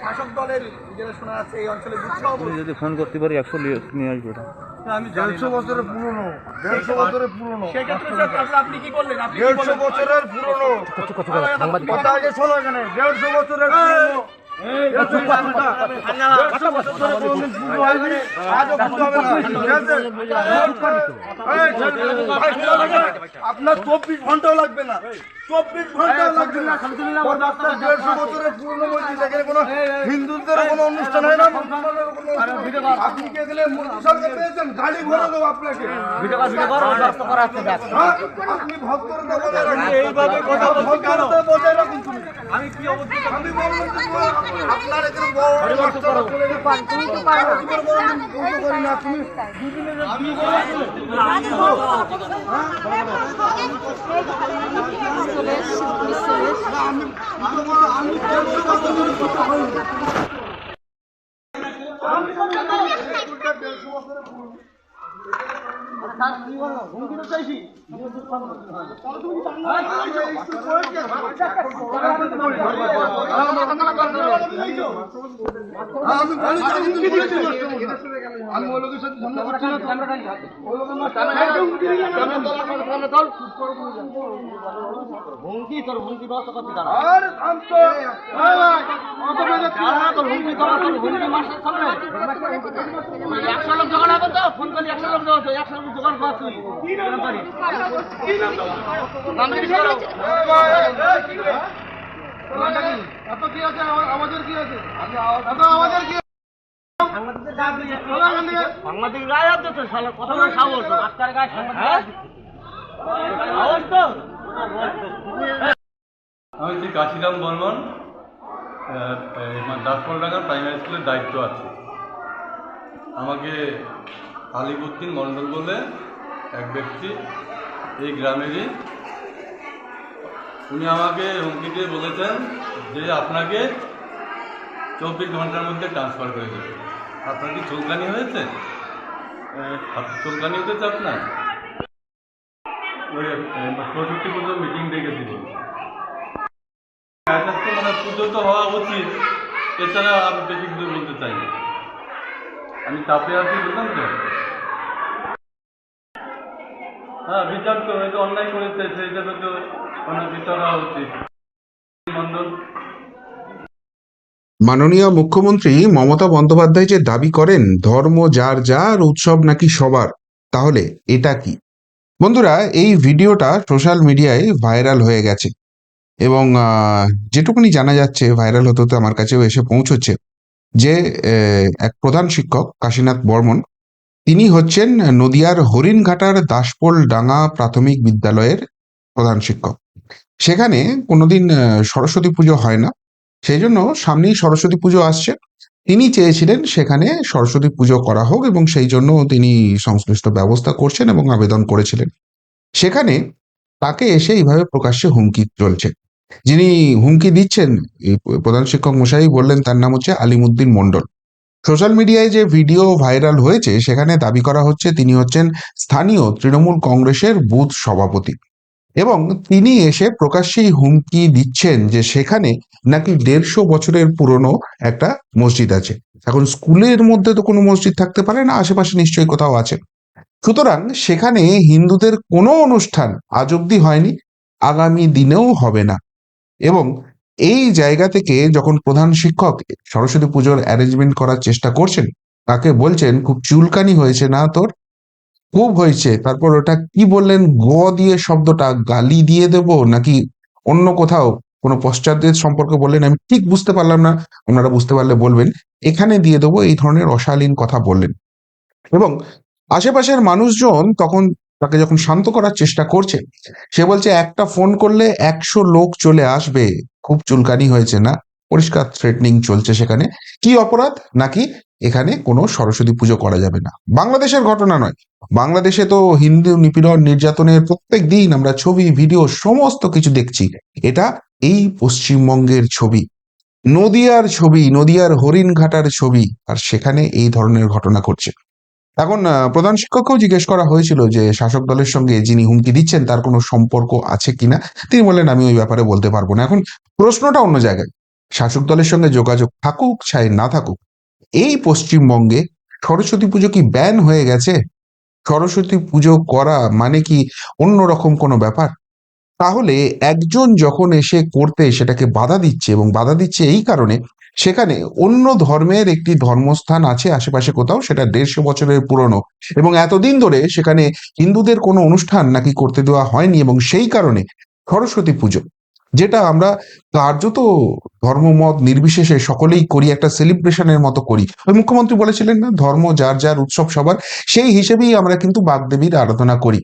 শাসক দলের যেটা শোনা যাচ্ছে এই অঞ্চলে বিক্ষোভ যদি ফোন করতে পারি 100 নিয়ে আসবে এটা। আমি 150 বছরের পুরনো, 150 বছরের পুরনো। সেক্ষেত্রে স্যার আপনি কি করলেন? আপনি 150 বছরের পুরনো কথা আগে শোনো এখানে। 150 বছরের পুরনো। আপনার 24 ঘন্টাও লাগবে না, 24 ঘন্টাও লাগবে না। 150 বছরের পুরনো মসজিদ, এখানে কোনো হিন্দুদের কোনো অনুষ্ঠান হয় না। আপনি কি এখানে মোদী সরকার পেয়েছেন? গাড়ি ভরে দেবো আপনাকে। আপনি ভক্তরতা বজায় রাখুন, এইভাবে কথা ভক্তরতা বজায় রাখুন। তুমি আমি কি অবস্থা আমি বলবো আপনার এখানে বড় চলে গেছে তুমি তো পারো তুমি করি না তুমি দুদিনের বিয়ে করে আমাদের কি আছে আমাদের কি সাংবাদিক গায়ে আছে তো কথা বলে সাহস আজকাল গায়ে আমি শ্রী কাশিরাম বর্মন, দাসপলডাঙ্গা প্রাইমারি স্কুলের দায়িত্ব আছে। আমাকে আলিবুদ্দিন মণ্ডল বলে এক ব্যক্তি এই গ্রামেরই, উনি আমাকে হুমকি দিয়ে বলেছেন যে আপনাকে 24 ঘন্টার মধ্যে ট্রান্সফার করে দেবে। আপনার কি চুলকানি হয়েছে? চুলকানি হতেছে আপনার? ওই সরস্বতী পুজোর মিটিং ডেকেছিল, মানে পুজো তো হওয়া উচিত, এছাড়া আমি বেশি কিছু বলতে চাই না। আমি চাপে আছি, বুঝলাম তো। হ্যাঁ, বিচার তো হয়তো অন্যায় করেছে, সেই হিসাবে তো অনেক বিচার হওয়া উচিত। মন্ডল মাননীয় মুখ্যমন্ত্রী মমতা বন্দ্যোপাধ্যায় যে দাবি করেন ধর্ম যার যার উৎসব নাকি সবার, তাহলে এটা কি? বন্ধুরা, এই ভিডিওটা সোশ্যাল মিডিয়ায় ভাইরাল হয়ে গেছে এবং যেটুকুনি জানা যাচ্ছে, ভাইরাল হতে হতে আমার কাছেও এসে পৌঁছচ্ছে যে এক প্রধান শিক্ষক কাশীনাথ বর্মন, তিনি হচ্ছেন নদিয়ার হরিণঘাটার দাসপোল ডাঙ্গা প্রাথমিক বিদ্যালয়ের প্রধান শিক্ষক। সেখানে কোনোদিন সরস্বতী পুজো হয় না, সেই জন্য সামনেই সরস্বতী পুজো আসছে। তিনি চেয়েছিলেন সেখানে সরস্বতী পুজো করা হোক এবং সেই জন্য তিনি সংশ্লিষ্ট ব্যবস্থা করছেন এবং আবেদন করেছিলেন। সেখানে তাকে এসে এইভাবে প্রকাশ্যে হুমকি চলছে। যিনি হুমকি দিচ্ছেন, প্রধান শিক্ষক মশাই বললেন, তার নাম হচ্ছে আলিমুদ্দিন মণ্ডল। সোশ্যাল মিডিয়ায় যে ভিডিও ভাইরাল হয়েছে সেখানে দাবি করা হচ্ছে তিনি হচ্ছেন স্থানীয় তৃণমূল কংগ্রেসের বুথ সভাপতি এবং তিনি এসে প্রকাশ্যেই হুমকি দিচ্ছেন যে সেখানে নাকি 150 বছরের পুরনো একটা মসজিদ আছে। এখন স্কুলের মধ্যে তো কোনো মসজিদ থাকতে পারে না, আশেপাশে নিশ্চয়ই কোথাও আছে। সুতরাং সেখানে হিন্দুদের কোনো অনুষ্ঠান আজ অব্দি হয়নি, আগামী দিনেও হবে না। এবং এই জায়গা থেকে যখন প্রধান শিক্ষক সরস্বতী পুজোর অ্যারেঞ্জমেন্ট করার চেষ্টা করছেন, তাকে বলছেন খুব চুলকানি হয়েছে না তোর? খুব হয়েছে। তারপর ওটা কি বললেন, গ দিয়ে শব্দটা, গালি দিয়ে দেব নাকি অন্য কোথাও কোনো পশ্চাৎদের সম্পর্কে বললেন, আমি ঠিক বুঝতে পারলাম না, আপনারা বুঝতে পারলে বলবেন, এখানে দিয়ে দেবো, এই ধরনের অশালীন কথা বললেন। এবং আশেপাশের মানুষজন তখন তাকে যখন শান্ত করার চেষ্টা করছে, সে বলছে একটা ফোন করলে 100 লোক চলে আসবে, খুব চুলকানি হয়েছে না? পরিষ্কার থ্রেটনিং চলছে সেখানে। কি অপরাধ? নাকি এখানে কোনো সরস্বতী পুজো করা যাবে না। বাংলাদেশের ঘটনা নয়, বাংলাদেশে তো হিন্দু নিপীড়ন নির্যাতনের প্রত্যেক দিন আমরা ছবি ভিডিও সমস্ত কিছু দেখছি। এটা এই পশ্চিমবঙ্গের ছবি, নদিয়ার ছবি, নদিয়ার হরিণঘাটার ছবি, আর সেখানে এই ধরনের ঘটনা ঘটছে। এখন প্রধান শিক্ষককেও জিজ্ঞেস করা হয়েছিল যে শাসক দলের সঙ্গে যিনি হুমকি দিচ্ছেন তার কোনো সম্পর্ক আছে কিনা। তিনি বললেন আমি ওই ব্যাপারে বলতে পারবো না। এখন প্রশ্নটা অন্য জায়গায়, শাসক দলের সঙ্গে যোগাযোগ থাকুক চাই না থাকুক, এই পশ্চিমবঙ্গে সরস্বতী পুজো কি ব্যান হয়ে গেছে? সরস্বতী পুজো করা মানে কি অন্যরকম কোনো ব্যাপার? তাহলে একজন যখন এসে করতে সেটাকে বাধা দিচ্ছে, এবং বাধা দিচ্ছে এই কারণে সেখানে অন্য ধর্মের একটি ধর্মস্থান আছে আশেপাশে কোথাও, সেটা 150 বছরের পুরনো, এবং এতদিন ধরে সেখানে হিন্দুদের কোনো অনুষ্ঠান নাকি করতে দেওয়া হয়নি, এবং সেই কারণে সরস্বতী পুজো, যেটা আমরা কার্যত ধর্মমত নির্বিশেষে সকলেই করি, একটা সেলিব্রেশনের মতো করি। ওই মুখ্যমন্ত্রী বলেছিলেন না, ধর্ম যার যার উৎসব সবার, সেই হিসেবেই আমরা কিন্তু বাগদেবীর আরাধনা করি।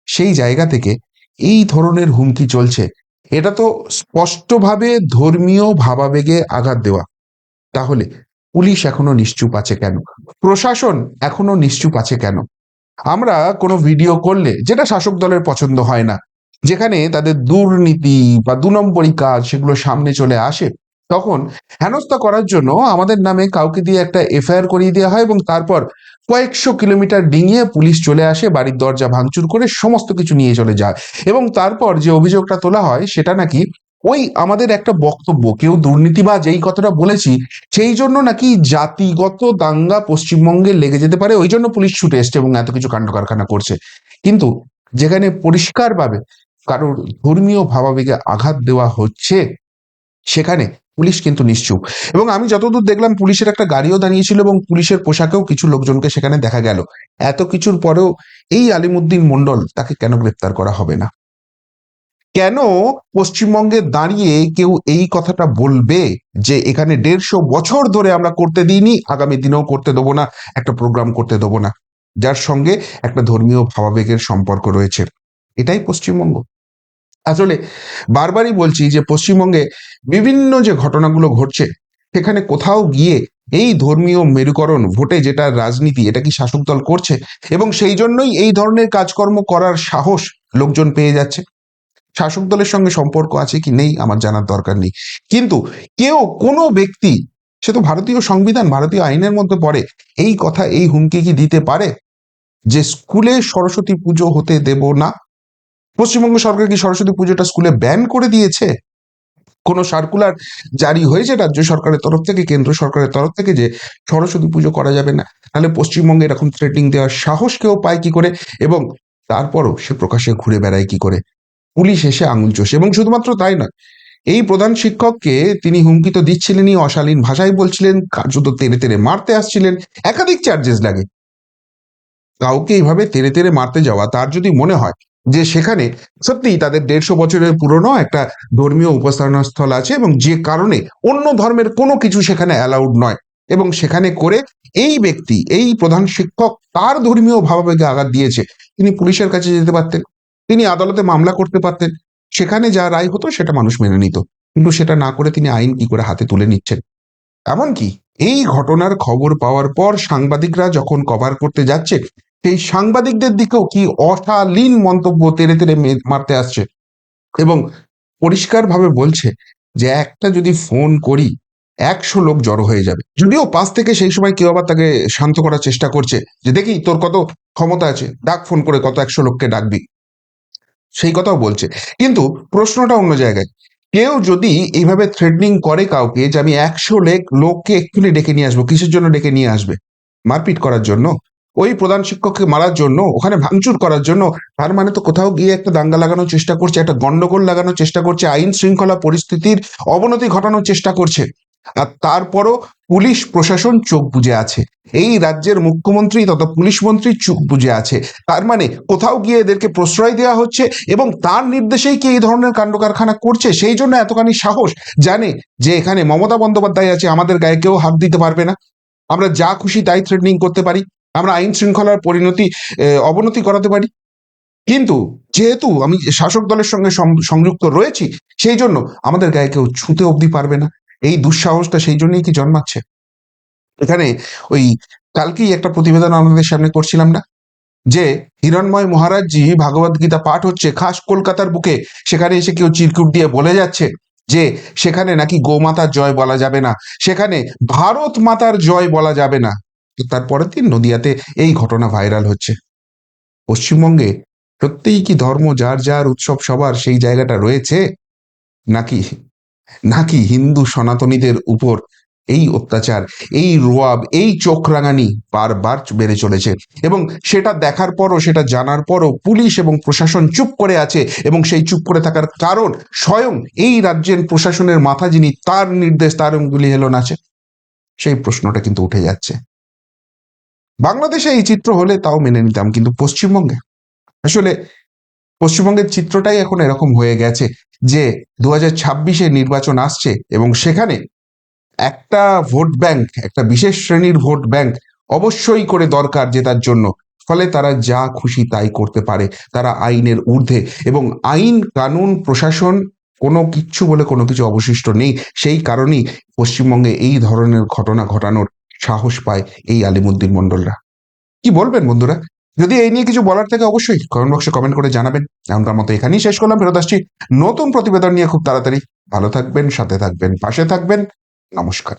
সেই জায়গা থেকে এই ধরনের হুমকি চলছে, এটা তো স্পষ্টভাবে ধর্মীয় ভাবাবেগে আঘাত দেওয়া। তাহলে পুলিশ এখনো নিশ্চুপ আছে কেন? প্রশাসন এখনো নিশ্চুপ আছে কেন? আমরা কোনো ভিডিও করলে যেটা শাসক দলের পছন্দ হয় না, যেখানে তাদের দুর্নীতি বা 2 নম্বরই কাজ সেগুলো সামনে চলে আসে, তখন হেনস্থা করার জন্য আমাদের নামে কাউকে দিয়ে একটা এফআইআর করিয়ে দেওয়া হয়, এবং তারপর কয়েকশো কিলোমিটার ডিঙিয়ে পুলিশ চলে আসে, বাড়ির দরজা ভাঙচুর করে সমস্ত কিছু নিয়ে চলে যায়। এবং তারপর যে অভিযোগটা তোলা হয় সেটা নাকি ওই আমাদের একটা বক্তব্য, কেউ দুর্নীতিবাজ এই কথাটা বলেছি, সেই জন্য নাকি জাতিগত দাঙ্গা পশ্চিমবঙ্গে লেগে যেতে পারে, ওই জন্য পুলিশ ছুটে এসছে এবং এত কিছু কাণ্ড কারখানা করছে। কিন্তু যেখানে পরিষ্কারভাবে কারোর ধর্মীয় ভাবাবেগে আঘাত দেওয়া হচ্ছে, সেখানে পুলিশ কিন্তু নিশ্চুপ। এবং আমি যতদূর দেখলাম পুলিশের একটা গাড়িও দাঁড়িয়েছিল, এবং পুলিশের পোশাকেও কিছু লোকজনকে সেখানে দেখা গেল। এত কিছুর পরেও এই আলিমুদ্দিন মন্ডল, তাকে কেন গ্রেপ্তার করা হবে না? কেন পশ্চিমবঙ্গে দাঁড়িয়ে কেউ এই কথাটা বলবে যে এখানে 150 বছর ধরে আমরা করতে দিইনি, আগামী দিনেও করতে দেবো না, একটা প্রোগ্রাম করতে দেবো না, যার সঙ্গে একটা ধর্মীয় ভাবাবেগের সম্পর্ক রয়েছে? এটাই পশ্চিমবঙ্গ। আসলে বারবারই বলছি যে পশ্চিমবঙ্গে বিভিন্ন যে ঘটনাগুলো ঘটছে, সেখানে কোথাও গিয়ে এই ধর্মীয় মেরুকরণ ভোটে যেটা রাজনীতি, এটা কি শাসক দল করছে? এবং সেই জন্যই এই ধরনের কাজকর্ম করার সাহস লোকজন পেয়ে যাচ্ছে। শাসক দলের সঙ্গে সম্পর্ক আছে কি নেই আমার জানার দরকার নেই, কিন্তু কেউ, কোনো ব্যক্তি, সে তো ভারতীয় সংবিধান ভারতীয় আইনের মধ্যে পড়ে, এই কথা, এই হুমকি কি দিতে পারে যে স্কুলে সরস্বতী পুজো হতে দেব না? পশ্চিমবঙ্গ সরকার কি সরস্বতী পুজোটা স্কুলে ব্যান করে দিয়েছে? কোনো সার্কুলার জারি হয়েছে রাজ্য সরকারের তরফ থেকে, কেন্দ্র সরকারের তরফ থেকে, যে সরস্বতী পুজো করা যাবে না? তাহলে পশ্চিমবঙ্গে এরকম থ্রেটিং দেওয়ার সাহস কেউ পায় কি করে? এবং তারপরও সে প্রকাশ্যে ঘুরে বেড়ায় কি করে? পুলিশ এসে আঙুল চষে। এবং শুধুমাত্র তাই নয়, এই প্রধান শিক্ষককে তিনি হুমকি তো দিচ্ছিলেনই, অশালীন ভাষায় বলছিলেন, কার্যত তেড়ে তেড়ে মারতে আসছিলেন। একাধিক চার্জেস লাগে। কাউকে এইভাবে তেড়ে তেড়ে মারতে যাওয়া, তার যদি মনে হয় যে সেখানে সত্যিই তাদের 150 বছরের পুরনো একটা ধর্মীয় উপাসনা স্থল আছে, এবং যে কারণে অন্য ধর্মের কোনো কিছু সেখানে অ্যালাউড নয়, এবং সেখানে করে এই ব্যক্তি, এই প্রধান শিক্ষক, তার ধর্মীয় ভাবাবেগে আঘাত দিয়েছে, তিনি পুলিশের কাছে যেতে পারতেন, তিনি আদালতে মামলা করতে পারতেন, সেখানে যা রায় হতো সেটা মানুষ মেনে নিত। কিন্তু সেটা না করে তিনি আইন কি করে হাতে তুলে নিচ্ছেন? এমনকি এই ঘটনার খবর পাওয়ার পর সাংবাদিকরা যখন কভার করতে যাচ্ছে, সেই সাংবাদিকদের দিকেও কি অশালীন মন্তব্য তেড়ে তেড়ে মারতে আসছে, এবং পরিষ্কারভাবে বলছে যে একটা যদি ফোন করি 100 লোক জড়ো হয়ে যাবে। যদিও পাশ থেকে সেই সময় কেউ আবার তাকে শান্ত করার চেষ্টা করছে, যে দেখি তোর কত ক্ষমতা আছে, ডাক ফোন করে কত 100 লোককে ডাকবি, সেই কথাও বলছে। কিন্তু প্রশ্নটা অন্য জায়গায়। কেউ যদি এইভাবে থ্রেটনিং করে কাউকে যে আমি 100 লোককে এক্ষুনি ডেকে নিয়ে আসবো, কিসের জন্য ডেকে নিয়ে আসবে? মারপিট করার জন্য? ওই প্রধান শিক্ষককে মারার জন্য? ওখানে ভাঙচুর করার জন্য? তার মানে তো কোথাও গিয়ে একটা দাঙ্গা লাগানোর চেষ্টা করছে, একটা গন্ডগোল লাগানোর চেষ্টা করছে, আইন শৃঙ্খলা পরিস্থিতির অবনতি ঘটানোর চেষ্টা করছে। আর তারপরও পুলিশ প্রশাসন চোখ বুজে আছে, এই রাজ্যের মুখ্যমন্ত্রী তথা পুলিশ মন্ত্রী চোখ বুজে আছে। তার মানে কোথাও গিয়ে এদেরকে প্রশ্রয় দেওয়া হচ্ছে, এবং তার নির্দেশেই কি এই ধরনের কাণ্ড কারখানা করছে, সেই জন্য এতখানি সাহস। জানে যে এখানে মমতা বন্দ্যোপাধ্যায় আছে, আমাদের গায়ে কেউ হাত দিতে পারবে না, আমরা যা খুশি তাই থ্রেটনিং করতে পারি, আমরা আইন শৃঙ্খলার অবনতি করাতে পারি। কিন্তু যেহেতু আমি শাসক দলের সঙ্গে সংযুক্ত রয়েছি, সেই জন্য আমাদের গায়ে কেউ ছুঁতে অবধি পারবে না। এই দুঃসাহসটা সেই জন্যই কি জন্মাচ্ছে? এখানে ওই কালকেই একটা প্রতিবেদন আমাদের সামনে করছিলাম না, যে হিরণময় মহারাজজি ভাগবত গীতা পাঠ হচ্ছে খাস কলকাতার বুকে, সেখানে এসে কেউ চিরকুট দিয়ে বলে যাচ্ছে যে সেখানে নাকি গোমাতার জয় বলা যাবে না, সেখানে ভারত মাতার জয় বলা যাবে না। তো তারপরের দিন নদিয়াতে এই ঘটনা ভাইরাল হচ্ছে। পশ্চিমবঙ্গে সত্যিই কি ধর্ম যার যার উৎসব সবার সেই জায়গাটা রয়েছে, নাকি নাকি হিন্দু সনাতনীদের উপর এই অত্যাচার, এই রোয়াব, এই চোখ রাঙানি বারবার বেড়ে চলেছে? এবং সেটা দেখার পরও, সেটা জানার পরও পুলিশ এবং প্রশাসন চুপ করে আছে, এবং সেই চুপ করে থাকার কারণ স্বয়ং এই রাজ্যের প্রশাসনের মাথা যিনি, তার নির্দেশ, তার অঙ্গুলি হেলন আছে। সেই প্রশ্নটা কিন্তু উঠে যাচ্ছে। বাংলাদেশে এই চিত্র হলে তাও মেনে নিতাম, কিন্তু পশ্চিমবঙ্গে আসলে পশ্চিমবঙ্গের চিত্রটাই এখন এরকম হয়ে গেছে যে 2026-এ নির্বাচন আসছে এবং সেখানে একটা ভোট ব্যাংক, একটা বিশেষ শ্রেণীর ভোট ব্যাংক অবশ্যই করে দরকার জেতার জন্য। ফলে তারা যা খুশি তাই করতে পারে, তারা আইনের ঊর্ধ্বে, এবং আইন কানুন প্রশাসন কোনো কিচ্ছু বলে কোনো কিছু অবশিষ্ট নেই। সেই কারণেই পশ্চিমবঙ্গে এই ধরনের ঘটনা ঘটানোর সাহস পায় এই আলিমুদ্দিন মণ্ডলরা। কি বলবেন বন্ধুরা? যদি এই নিয়ে কিছু বলার থাকে অবশ্যই কমেন্ট বক্সে কমেন্ট করে জানাবেন। এখনকার মতো এখানেই শেষ করলাম, ফেরত আসছি নতুন প্রতিবেদন নিয়ে খুব তাড়াতাড়ি। ভালো থাকবেন, সাথে থাকবেন, পাশে থাকবেন। নমস্কার।